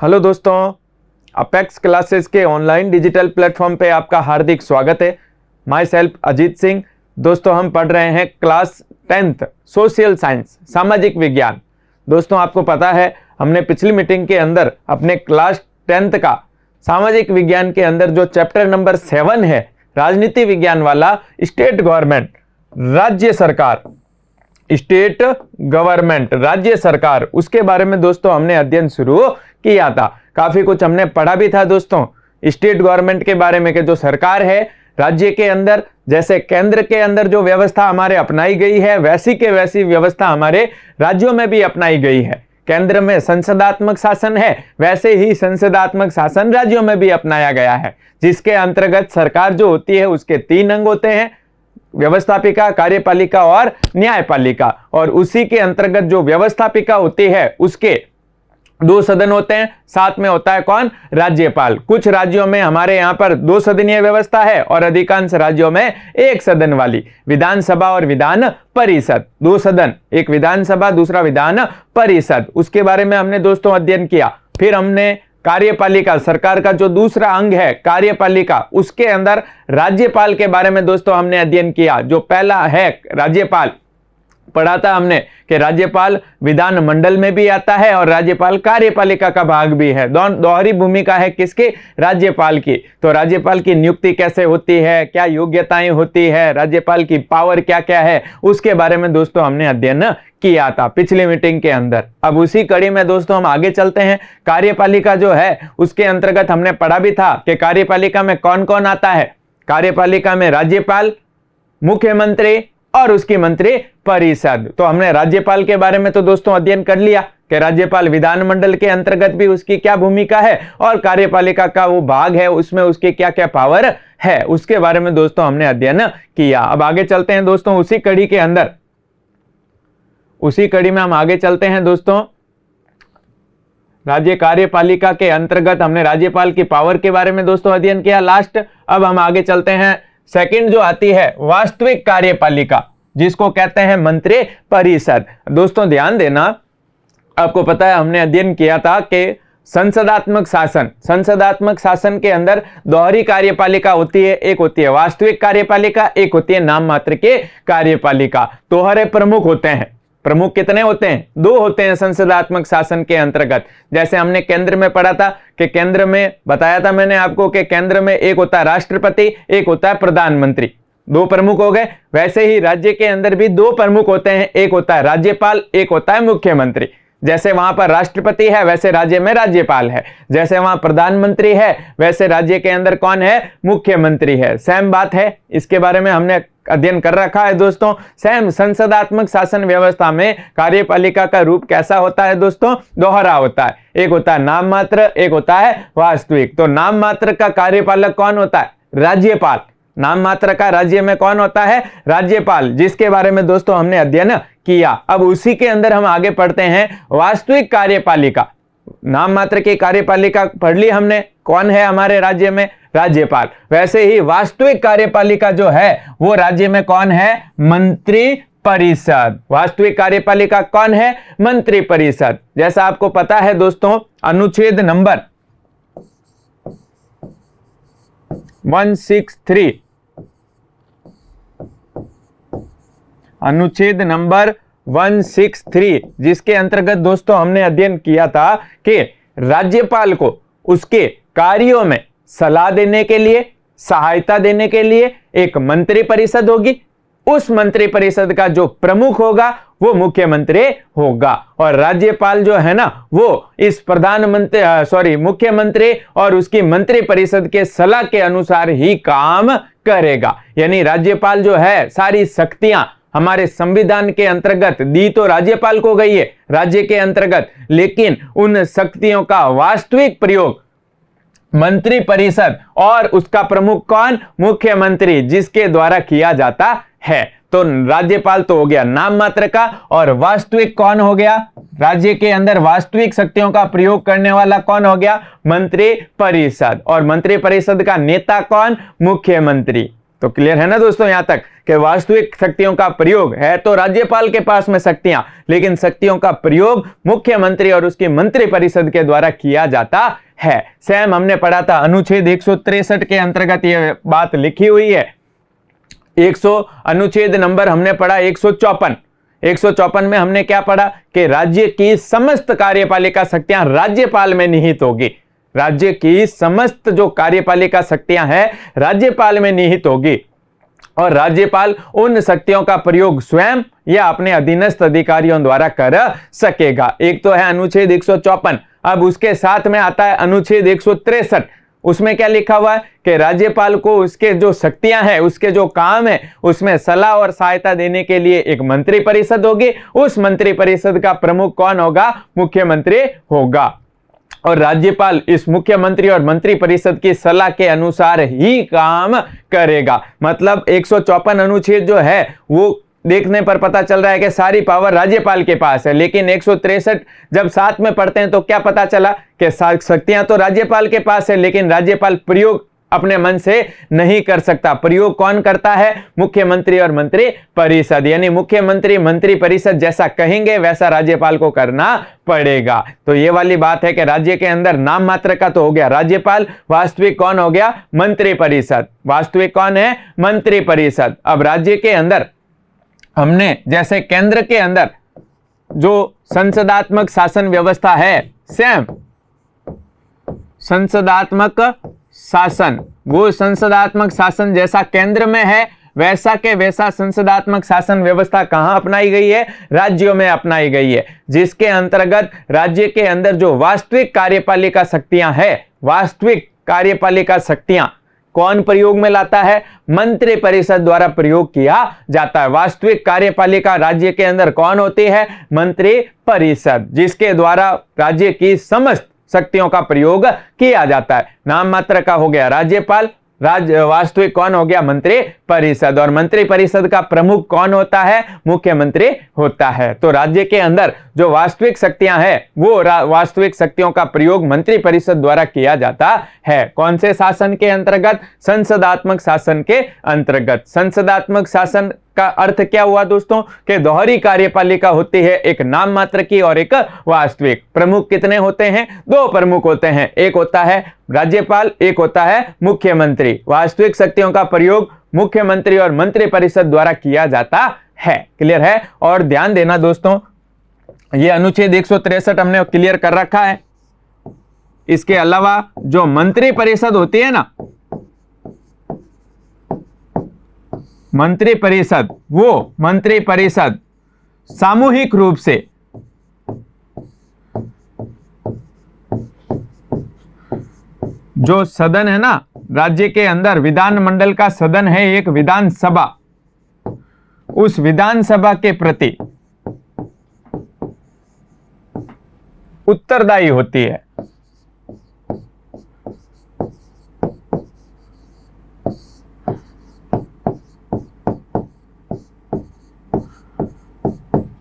Hello दोस्तों, apex classes के online digital platform पे आपका हार्दिक स्वागत है। My self Ajit Singh. दोस्तों, हम पढ़ रहे हैं क्लास 10th सोशल साइंस, सामाजिक विज्ञान। दोस्तों, आपको पता है हमने पिछली मीटिंग के अंदर अपने क्लास 10th का सामाजिक विज्ञान के अंदर जो चैप्टर नंबर 7 है, राजनीति विज्ञान वाला, स्टेट गवर्नमेंट, राज्य सरकार, स्टेट गवर्नमेंट, राज्य सरकार, उसके बारे में दोस्तों हमने अध्ययन शुरू किया था। काफी कुछ हमने पढ़ा भी था दोस्तों स्टेट गवर्नमेंट के बारे में कि जो सरकार है राज्य के अंदर, जैसे केंद्र के अंदर जो व्यवस्था हमारे अपनाई गई है वैसी के वैसी व्यवस्था हमारे राज्यों में भी अपनाई गई है। केंद्र में संसदात्मक शासन है, वैसे ही संसदात्मक शासन राज्यों में भी अपनाया गया है, जिसके अंतर्गत सरकार जो होती है उसके 3 अंग होते हैं, व्यवस्थापिका, कार्यपालिका और न्यायपालिका। और उसी के अंतर्गत जो व्यवस्थापिका होती है उसके 2 सदन होते हैं, साथ में होता है कौन? राज्यपाल। कुछ राज्यों में हमारे यहाँ पर 2 सदनीय व्यवस्था है और अधिकांश राज्यों में 1 सदन वाली विधानसभा और विधान परिषद। 2 सदन, एक विधानसभा, दूसरा विधान परिषद, उसके बारे में हमने दोस्तों अध्ययन किया। फिर हमने कार्यपालिका, सरकार का जो दूसरा अंग है कार्यपालिका, उसके अंदर राज्यपाल के बारे में दोस्तों हमने अध्ययन किया। जो पहला है राज्यपाल, पढ़ा था हमने कि राज्यपाल विधान मंडल में भी आता है और राज्यपाल कार्यपालिका का भाग भी है। दोहरी भूमिका है किसकी? राज्यपाल की। तो राज्यपाल की नियुक्ति कैसे होती है, क्या योग्यताएं होती है, राज्यपाल की पावर क्या क्या है, उसके बारे में दोस्तों हमने अध्ययन किया था पिछली मीटिंग के अंदर। अब उसी कड़ी में दोस्तों हम आगे चलते हैं। कार्यपालिका जो है उसके अंतर्गत हमने पढ़ा भी था कि कार्यपालिका में कौन कौन आता है। कार्यपालिका में राज्यपाल, मुख्यमंत्री और उसकी मंत्री परिषद। तो हमने राज्यपाल के बारे में तो दोस्तों अध्ययन कर लिया कि राज्यपाल विधानमंडल के अंतर्गत भी उसकी क्या भूमिका है और कार्यपालिका का वो भाग है उसमें उसके क्या क्या पावर है, उसके बारे में दोस्तों हमने अध्ययन किया। अब आगे चलते हैं दोस्तों उसी कड़ी के अंदर, उसी कड़ी में हम आगे चलते हैं दोस्तों। राज्य कार्यपालिका के अंतर्गत हमने राज्यपाल की पावर के बारे में दोस्तों अध्ययन किया लास्ट। अब हम आगे चलते हैं, सेकंड जो आती है वास्तविक कार्यपालिका, जिसको कहते हैं मंत्री परिषद। दोस्तों ध्यान देना, आपको पता है हमने अध्ययन किया था कि संसदात्मक शासन, संसदात्मक शासन के अंदर दोहरी कार्यपालिका होती है। एक होती है वास्तविक कार्यपालिका, एक होती है नाम मात्र के कार्यपालिका। दोहरे प्रमुख होते हैं। प्रमुख कितने होते हैं? 2 होते हैं संसदात्मक शासन के अंतर्गत। जैसे हमने केंद्र में पढ़ा था कि केंद्र में बताया था मैंने आपको कि केंद्र में एक होता है राष्ट्रपति, एक होता है प्रधानमंत्री, 2 प्रमुख हो गए। वैसे ही राज्य के अंदर भी 2 प्रमुख होते हैं, एक होता है राज्यपाल, एक होता है मुख्यमंत्री। जैसे वहां पर राष्ट्रपति है वैसे राज्य में राज्यपाल है, जैसे वहां प्रधानमंत्री है वैसे राज्य के अंदर कौन है? मुख्यमंत्री है। सेम बात है, इसके बारे में हमने अध्ययन कर रखा है दोस्तों। सेम संसदात्मक शासन व्यवस्था में कार्यपालिका का रूप कैसा होता है दोस्तों? दोहरा होता है। एक होता है नाम मात्र, एक होता है वास्तविक। तो नाम मात्र का कार्यपालक कौन होता है? राज्यपाल। नाम मात्र का राज्य में कौन होता है? राज्यपाल, जिसके बारे में दोस्तों हमने अध्ययन किया। अब उसी के अंदर हम आगे पढ़ते हैं वास्तविक कार्यपालिका। नाम मात्र की कार्यपालिका पढ़ ली हमने, कौन है हमारे राज्य में? राज्यपाल। वैसे ही वास्तविक कार्यपालिका जो है वो राज्य में कौन है? मंत्री परिषद। वास्तविक कार्यपालिका कौन है? मंत्री परिषद। जैसा आपको पता है दोस्तों अनुच्छेद नंबर 163, अनुच्छेद नंबर 163, जिसके अंतर्गत दोस्तों हमने अध्ययन किया था कि राज्यपाल को उसके कार्यों में सलाह देने के लिए, सहायता देने के लिए एक मंत्री परिषद होगी। उस मंत्री परिषद का जो प्रमुख होगा वो मुख्यमंत्री होगा और राज्यपाल जो है ना वो इस मुख्यमंत्री और उसकी मंत्री परिषद के सलाह के अनुसार ही काम करेगा। यानी राज्यपाल जो है सारी शक्तियां हमारे संविधान के अंतर्गत दी तो राज्यपाल को गई है राज्य के अंतर्गत, लेकिन उन शक्तियों का वास्तविक प्रयोग मंत्री परिषद और उसका प्रमुख कौन? मुख्यमंत्री, जिसके द्वारा किया जाता है। तो राज्यपाल तो हो गया नाम मात्र का, और वास्तविक कौन हो गया? राज्य के अंदर वास्तविक शक्तियों का प्रयोग करने वाला कौन हो गया? मंत्री परिषद। और मंत्री परिषद का नेता कौन? मुख्यमंत्री। तो क्लियर है ना दोस्तों यहां तक कि वास्तविक शक्तियों का प्रयोग है तो राज्यपाल के पास में शक्तियां, लेकिन शक्तियों का प्रयोग मुख्यमंत्री और उसकी मंत्री परिषद के द्वारा किया जाता है। सेम हमने पढ़ा था अनुच्छेद 163 के अंतर्गत यह बात लिखी हुई है। अनुच्छेद नंबर हमने पढ़ा 154 में हमने क्या पढ़ा कि राज्य की समस्त कार्यपालिका शक्तियां राज्यपाल में निहित होगी। राज्य की समस्त जो कार्यपालिका शक्तियां हैं राज्यपाल में निहित होगी और राज्यपाल उन शक्तियों का प्रयोग स्वयं या अपने अधीनस्थ अधिकारियों द्वारा कर सकेगा। एक तो है अनुच्छेद 154, अब उसके साथ में आता है अनुच्छेद 163। उसमें क्या लिखा हुआ है कि राज्यपाल को उसके जो शक्तियां हैं, उसके जो काम है, उसमें सलाह और सहायता देने के लिए एक मंत्री परिषद होगी। उस मंत्री परिषद का प्रमुख कौन होगा? मुख्यमंत्री होगा और राज्यपाल इस मुख्यमंत्री और मंत्री परिषद की सलाह के अनुसार ही काम करेगा। मतलब 154 अनुच्छेद जो है वो देखने पर पता चल रहा है कि सारी पावर राज्यपाल के पास है, लेकिन 163 जब साथ में पढ़ते हैं तो क्या पता चला कि शक्तियां तो राज्यपाल के पास है, लेकिन राज्यपाल प्रयोग अपने मन से नहीं कर सकता। प्रयोग कौन करता है? मुख्यमंत्री और मंत्री परिषद। यानी मुख्यमंत्री मंत्री परिषद जैसा कहेंगे वैसा राज्यपाल को करना पड़ेगा। तो ये वाली बात है कि राज्य के अंदर नाम मात्र का तो हो गया राज्यपाल, वास्तविक कौन हो गया? मंत्री परिषद। वास्तविक कौन है? मंत्री परिषद। अब राज्य के अंदर हमने जैसे केंद्र के अंदर जो संसदात्मक शासन व्यवस्था है, सेम संसदात्मक शासन, वो संसदात्मक शासन जैसा केंद्र में है वैसा के वैसा संसदात्मक शासन व्यवस्था कहां अपनाई गई है? राज्यों में अपनाई गई है, जिसके अंतर्गत राज्य के अंदर जो वास्तविक कार्यपालिका शक्तियां है, वास्तविक कार्यपालिका शक्तियां कौन प्रयोग में लाता है? मंत्री परिषद द्वारा प्रयोग किया जाता है। वास्तविक कार्यपालिका राज्य के अंदर कौन होती है? मंत्री परिषद, जिसके द्वारा राज्य की समस्त शक्तियों का प्रयोग किया जाता है। नाम मात्र का हो गया राज्यपाल, वास्तविक कौन हो गया? मंत्री परिषद। और मंत्री परिषद का प्रमुख कौन होता है? मुख्यमंत्री होता है। तो राज्य के अंदर जो वास्तविक शक्तियां हैं वो वास्तविक शक्तियों का प्रयोग मंत्री परिषद द्वारा किया जाता है। कौन से शासन के अंतर्गत? संसदात्मक शासन के अंतर्गत। संसदात्मक शासन का अर्थ क्या हुआ दोस्तों? कि दोहरी कार्यपालिका होती है, एक नाम मात्र की और एक वास्तविक। प्रमुख कितने होते हैं? दो प्रमुख होते हैं, एक होता है राज्यपाल, एक होता है मुख्यमंत्री। वास्तविक शक्तियों का प्रयोग मुख्यमंत्री और मंत्री परिषद द्वारा किया जाता है। क्लियर है? और ध्यान देना दोस्तों, ये अनुच्छेद 163 हमने क्लियर कर रखा है। इसके अलावा जो मंत्री परिषद होती है ना, मंत्री परिषद, वो मंत्री परिषद सामूहिक रूप से जो सदन है ना, राज्य के अंदर विधानमंडल का सदन है एक विधानसभा, उस विधानसभा के प्रति उत्तरदायी होती है।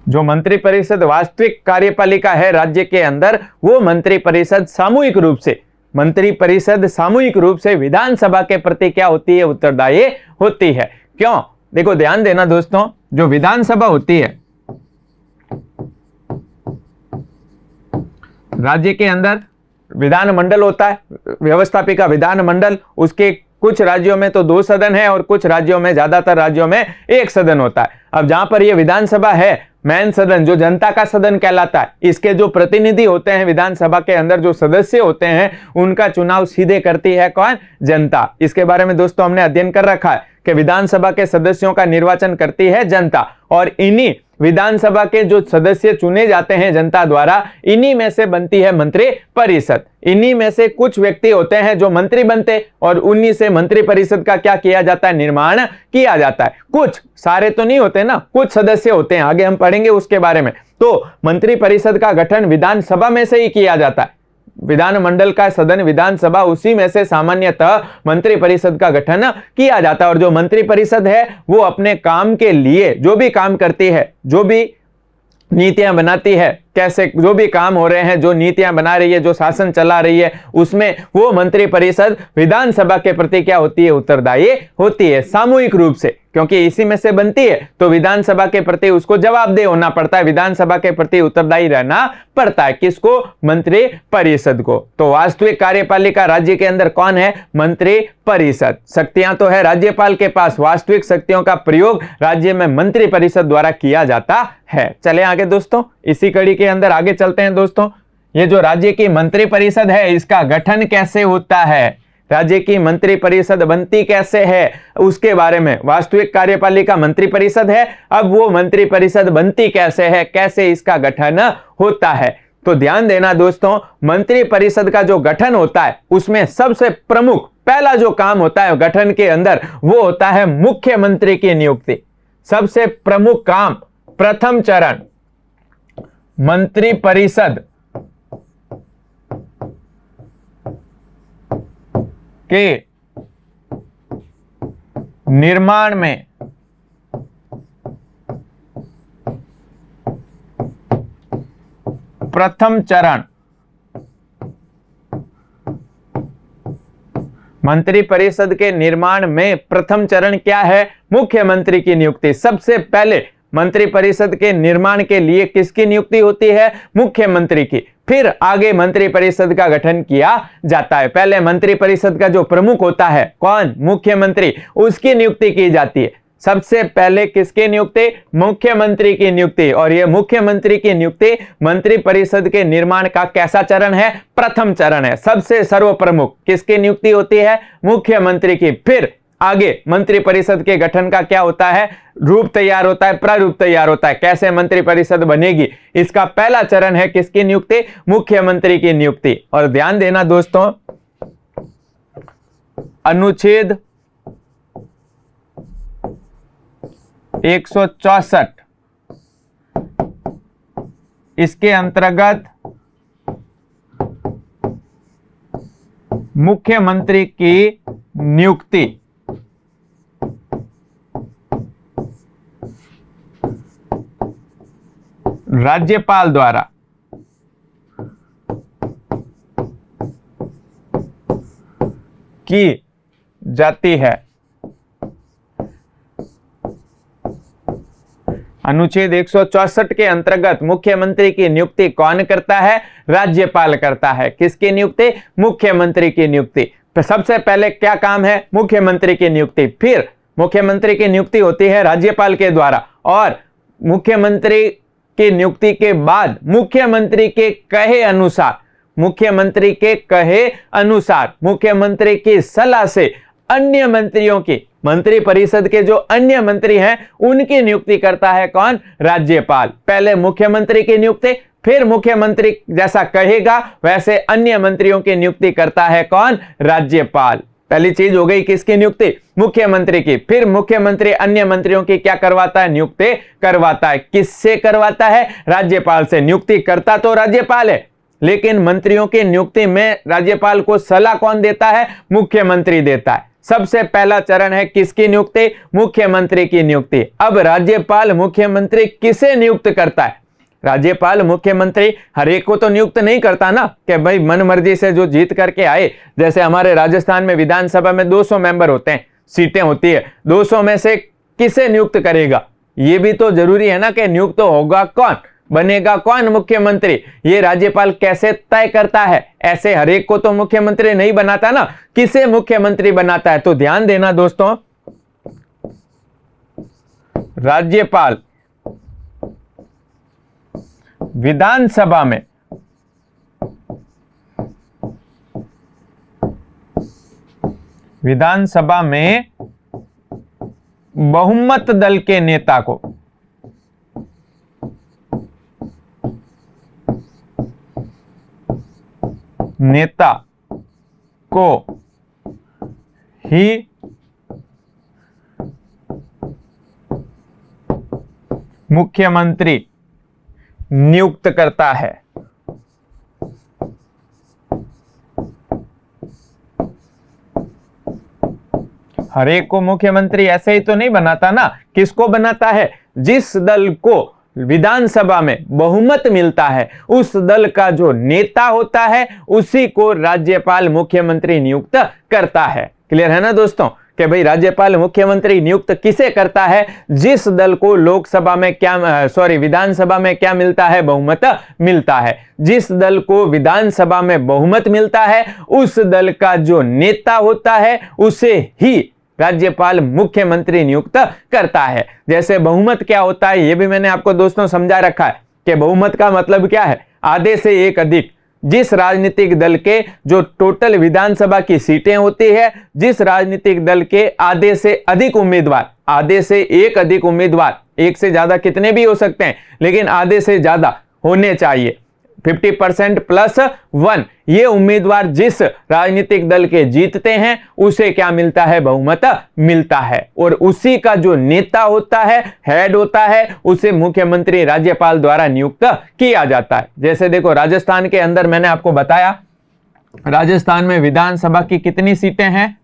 जो मंत्री परिषद वास्तविक कार्यपालिका है राज्य के अंदर, वो मंत्री परिषद सामूहिक रूप से, मंत्री परिषद सामूहिक रूप से विधानसभा के प्रति क्या होती है? उत्तरदायी होती है। क्यों? देखो ध्यान देना दोस्तों, जो विधानसभा होती है राज्य के अंदर, विधानमंडल होता है, व्यवस्थापिका विधानमंडल, उसके कुछ राज्यों में तो 2 सदन है और कुछ राज्यों में, ज्यादातर राज्यों में 1 सदन होता है। अब जहां पर यह विधानसभा है, मेन सदन जो जनता का सदन कहलाता है, इसके जो प्रतिनिधि होते हैं विधानसभा के अंदर, जो सदस्य होते हैं, उनका चुनाव सीधे करती है कौन? जनता। इसके बारे में दोस्तों हमने अध्ययन कर रखा है कि विधानसभा के सदस्यों का निर्वाचन करती है जनता, और इन्हीं विधानसभा के जो सदस्य चुने जाते हैं जनता द्वारा, इन्हीं में से बनती है मंत्री परिषद। इन्हीं में से कुछ व्यक्ति होते हैं जो मंत्री बनते, और उन्हीं से मंत्री परिषद का क्या किया जाता है? निर्माण किया जाता है। कुछ, सारे तो नहीं होते ना, कुछ सदस्य होते हैं, आगे हम पढ़ेंगे उसके बारे में। तो मंत्री परिषद का गठन विधानसभा में से ही किया जाता है। विधानमंडल का सदन विधानसभा, उसी में से सामान्यतः मंत्री परिषद का गठन किया जाता है। और जो मंत्री परिषद है वो अपने काम के लिए जो भी काम करती है, जो भी नीतियां बनाती है, कैसे जो भी काम हो रहे हैं, जो नीतियां बना रही है, जो शासन चला रही है, उसमें वो मंत्री परिषद विधानसभा के प्रति क्या होती है, उत्तरदायी होती है सामूहिक रूप से, क्योंकि इसी में से बनती है, तो विधानसभा के प्रति उसको जवाबदेह होना पड़ता है, विधानसभा के प्रति उत्तरदायी रहना पड़ता है। किसको? मंत्री परिषद को। तो वास्तविक कार्यपालिका राज्य के अंदर कौन है? मंत्री परिषद। शक्तियां तो है राज्यपाल के पास, वास्तविक शक्तियों का प्रयोग राज्य में मंत्री परिषद द्वारा किया जाता है। चले आगे दोस्तों, इसी कड़ी के अंदर आगे चलते हैं दोस्तों। ये जो राज्य की मंत्री परिषद है, इसका गठन कैसे होता है, राज्य की मंत्री परिषद बनती कैसे है, उसके बारे में। वास्तविक कार्यपालिका मंत्री परिषद है, अब वो मंत्री परिषद बनती कैसे है, कैसे इसका गठन होता है। तो ध्यान देना दोस्तों, मंत्री परिषद का जो गठन होता है उसमें सबसे प्रमुख पहला जो काम होता है गठन के अंदर, वो होता है मुख्यमंत्री की नियुक्ति। सबसे प्रमुख काम, प्रथम चरण, मंत्री परिषद के निर्माण में प्रथम चरण, मंत्री परिषद के निर्माण में प्रथम चरण क्या है? मुख्यमंत्री की नियुक्ति। सबसे पहले मंत्री परिषद के निर्माण के लिए किसकी नियुक्ति होती है? मुख्यमंत्री की। फिर आगे मंत्री परिषद का गठन किया जाता है। पहले मंत्री परिषद का जो प्रमुख होता है, कौन? मुख्यमंत्री, उसकी नियुक्ति की जाती है। सबसे पहले किसकी नियुक्ति? मुख्यमंत्री की नियुक्ति। और यह मुख्यमंत्री की नियुक्ति मंत्री परिषद के निर्माण का कैसा चरण है? प्रथम चरण है। सबसे सर्वप्रमुख किसकी नियुक्ति होती है? मुख्यमंत्री की। फिर आगे मंत्री परिषद के गठन का क्या होता है? रूप तैयार होता है, प्रारूप तैयार होता है, कैसे मंत्री परिषद बनेगी, इसका पहला चरण है किसकी नियुक्ति? मुख्यमंत्री की नियुक्ति। और ध्यान देना दोस्तों, अनुच्छेद 164 इसके अंतर्गत मुख्यमंत्री की नियुक्ति राज्यपाल द्वारा की जाती है। अनुच्छेद 164 के अंतर्गत मुख्यमंत्री की नियुक्ति कौन करता है? राज्यपाल करता है। किसकी नियुक्ति? मुख्यमंत्री की नियुक्ति। तो सबसे पहले क्या काम है? मुख्यमंत्री की नियुक्ति। फिर मुख्यमंत्री की नियुक्ति होती है राज्यपाल के द्वारा, और मुख्यमंत्री की नियुक्ति के बाद मुख्यमंत्री के कहे अनुसार, मुख्यमंत्री के कहे अनुसार, मुख्यमंत्री की सलाह से अन्य मंत्रियों की, मंत्री परिषद के जो अन्य मंत्री हैं उनकी नियुक्ति करता है कौन? राज्यपाल। पहले मुख्यमंत्री की नियुक्ति, फिर मुख्यमंत्री जैसा कहेगा वैसे अन्य मंत्रियों की नियुक्ति करता है कौन? राज्यपाल। पहली चीज हो गई किसकी नियुक्ति? मुख्यमंत्री की। फिर मुख्यमंत्री अन्य मंत्रियों की क्या करवाता है? नियुक्ति करवाता है। किससे करवाता है? राज्यपाल से। नियुक्ति करता तो राज्यपाल है, लेकिन मंत्रियों की नियुक्ति में राज्यपाल को सलाह कौन देता है? मुख्यमंत्री देता है। सबसे पहला चरण है किसकी नियुक्ति? मुख्यमंत्री की नियुक्ति। अब राज्यपाल मुख्यमंत्री किसे नियुक्त करता है? राज्यपाल मुख्यमंत्री हर एक को तो नियुक्त नहीं करता ना, कि भाई मन मर्जी से जो जीत करके आए। जैसे हमारे राजस्थान में विधानसभा में 200 मेंबर होते हैं, सीटें होती है, 200 में से किसे नियुक्त करेगा? ये भी तो जरूरी है ना कि नियुक्त होगा कौन, बनेगा कौन मुख्यमंत्री, ये राज्यपाल कैसे तय करता है? ऐसे हर एक को तो मुख्यमंत्री नहीं बनाता ना, किसे मुख्यमंत्री बनाता है? तो ध्यान देना दोस्तों, राज्यपाल विधानसभा में बहुमत दल के नेता को ही मुख्यमंत्री नियुक्त करता है। हर एक को मुख्यमंत्री ऐसे ही तो नहीं बनाता ना। किसको बनाता है? जिस दल को विधानसभा में बहुमत मिलता है, उस दल का जो नेता होता है उसी को राज्यपाल मुख्यमंत्री नियुक्त करता है। क्लियर है ना दोस्तों कि भाई राज्यपाल मुख्यमंत्री नियुक्त किसे करता है? जिस दल को लोकसभा में विधानसभा में क्या मिलता है? बहुमत मिलता है। जिस दल को विधानसभा में बहुमत मिलता है उस दल का जो नेता होता है उसे ही राज्यपाल मुख्यमंत्री नियुक्त करता है। जैसे बहुमत क्या होता है ये भी मैंने आपको दोस्तों समझा रखा है कि बहुमत का मतलब क्या है? आधे से एक अधिक। जिस राजनीतिक दल के जो टोटल विधानसभा की सीटें होती है, जिस राजनीतिक दल के आधे से अधिक उम्मीदवार, आधे से एक अधिक उम्मीदवार, एक से ज्यादा कितने भी हो सकते हैं लेकिन आधे से ज्यादा होने चाहिए, 50% प्लस 1, ये उम्मीदवार जिस राजनीतिक दल के जीतते हैं उसे क्या मिलता है? बहुमत मिलता है। और उसी का जो नेता होता है, हेड होता है, उसे मुख्यमंत्री राज्यपाल द्वारा नियुक्त किया जाता है। जैसे देखो राजस्थान के अंदर मैंने आपको बताया, राजस्थान में विधानसभा की कितनी सीटें हैं?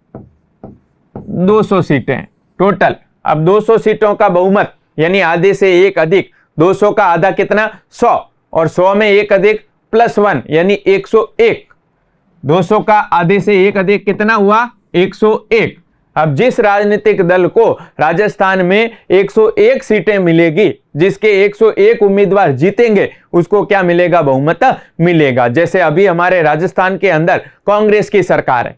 200 सीटें टोटल। अब 200 सीटों का बहुमत यानी आधे से एक अधिक, 200 का आधा कितना? 100, और 100 में एक अधिक प्लस 1 यानी 101। 200 का आधे से एक अधिक कितना हुआ? 101। अब जिस राजनीतिक दल को राजस्थान में 101 सीटें मिलेगी, जिसके 101 उम्मीदवार जीतेंगे, उसको क्या मिलेगा? बहुमत मिलेगा। जैसे अभी हमारे राजस्थान के अंदर कांग्रेस की सरकार है,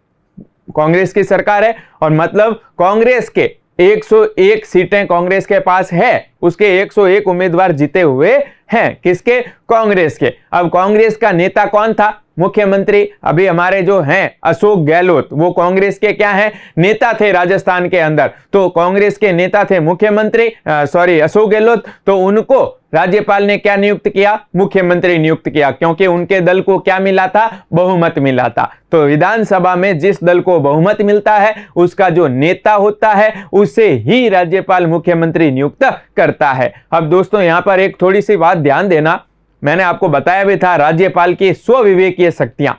कांग्रेस की सरकार है और मतलब कांग्रेस के 101 सीटें कांग्रेस के पास है, उसके 101 उम्मीदवार जीते हुए हैं। किसके? कांग्रेस के। अब कांग्रेस का नेता कौन था? मुख्यमंत्री अभी हमारे जो हैं अशोक गहलोत, वो कांग्रेस के क्या हैं? नेता थे राजस्थान के अंदर। तो कांग्रेस के नेता थे मुख्यमंत्री अशोक गहलोत, तो उनको राज्यपाल ने क्या नियुक्त किया? मुख्यमंत्री नियुक्त किया, क्योंकि उनके दल को क्या मिला था? बहुमत मिला था। तो विधानसभा में जिस दल को बहुमत मिलता है उसका जो नेता होता है उसे ही राज्यपाल मुख्यमंत्री नियुक्त करता है। अब दोस्तों यहां पर एक थोड़ी सी बात ध्यान देना, मैंने आपको बताया भी था राज्यपाल की स्वविवेकीय शक्तियां,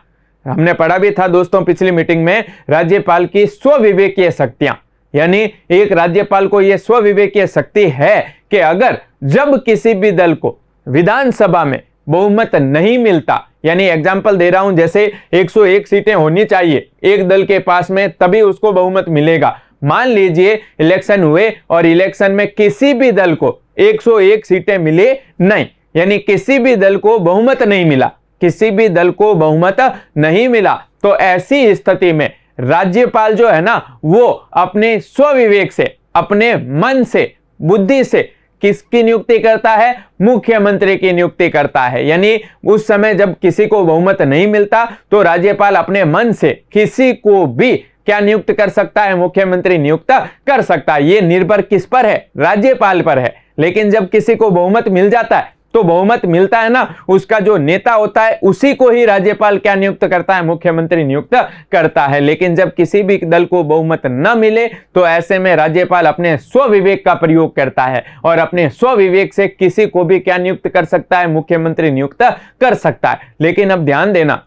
हमने पढ़ा भी था दोस्तों पिछली मीटिंग में, राज्यपाल की स्वविवेकीय शक्तियां, यानी एक राज्यपाल को यह स्वविवेकीय शक्ति है कि अगर जब किसी भी दल को विधानसभा में बहुमत नहीं मिलता, यानी एग्जाम्पल दे रहा हूं, जैसे 101 सीटें होनी चाहिए एक दल के पास में तभी उसको बहुमत मिलेगा। मान लीजिए इलेक्शन हुए और इलेक्शन में किसी भी दल को 101 सीटें मिले नहीं, यानी किसी भी दल को बहुमत नहीं मिला, किसी भी दल को बहुमत नहीं मिला, तो ऐसी स्थिति में राज्यपाल जो है ना वो अपने स्वविवेक से, अपने मन से, बुद्धि से किसकी नियुक्ति करता है? मुख्यमंत्री की नियुक्ति करता है। यानी उस समय जब किसी को बहुमत नहीं मिलता तो राज्यपाल अपने मन से किसी को भी क्या नियुक्त कर सकता है? मुख्यमंत्री नियुक्त कर सकता है। यह निर्भर किस पर है? राज्यपाल पर है। लेकिन जब किसी को बहुमत मिल जाता है तो बहुमत मिलता है ना, उसका जो नेता होता है उसी को ही राज्यपाल क्या नियुक्त करता है? मुख्यमंत्री नियुक्त करता है। लेकिन जब किसी भी दल को बहुमत न मिले तो ऐसे में राज्यपाल अपने स्वविवेक का प्रयोग करता है और अपने स्वविवेक से किसी को भी क्या नियुक्त कर सकता है? मुख्यमंत्री नियुक्त कर सकता है। लेकिन अब ध्यान देना,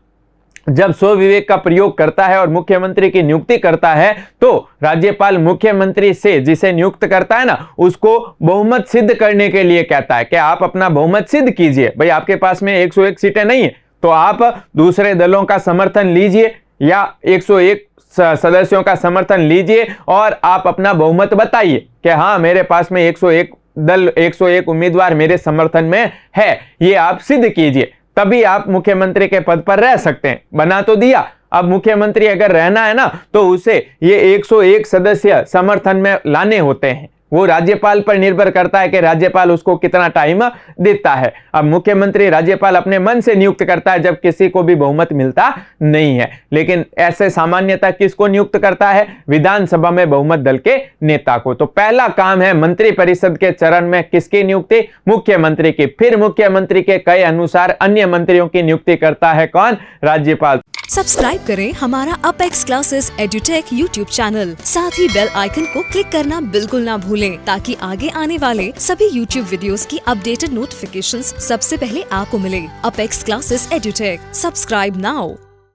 जब स्वविवेक का प्रयोग करता है और मुख्यमंत्री की नियुक्ति करता है तो राज्यपाल मुख्यमंत्री से जिसे नियुक्त करता है ना उसको बहुमत सिद्ध करने के लिए कहता है कि आप अपना बहुमत सिद्ध कीजिए। भाई आपके पास में 101 सीटें नहीं है तो आप दूसरे दलों का समर्थन लीजिए या 101 सदस्यों का समर्थन लीजिए और आप अपना बहुमत बताइए कि हाँ मेरे पास में 101 उम्मीदवार मेरे समर्थन में है, ये आप सिद्ध कीजिए, तभी आप मुख्यमंत्री के पद पर रह सकते हैं। बना तो दिया, अब मुख्यमंत्री अगर रहना है ना तो उसे ये 101 सदस्य समर्थन में लाने होते हैं। वो राज्यपाल पर निर्भर करता है कि राज्यपाल उसको कितना टाइम देता है। अब मुख्यमंत्री राज्यपाल अपने मन से नियुक्त करता है जब किसी को भी बहुमत मिलता नहीं है। लेकिन ऐसे सामान्यतः किसको नियुक्त करता है? विधानसभा में बहुमत दल के नेता को। तो पहला काम है मंत्रिपरिषद के चरण में किसकी नियुक्ति? मुख्यमंत्री की। फिर मुख्यमंत्री के कहे अनुसार अन्य मंत्रियों की नियुक्ति करता है कौन? राज्यपाल। सब्सक्राइब करें हमारा apex classes edutech YouTube channel, साथ ही बेल आइकन को क्लिक करना बिल्कुल ना भूलें ताकि आगे आने वाले सभी यूट्यूब वीडियोस की अपडेटेड नोटिफिकेशंस सबसे पहले आपको मिले। Apex classes edutech, subscribe now.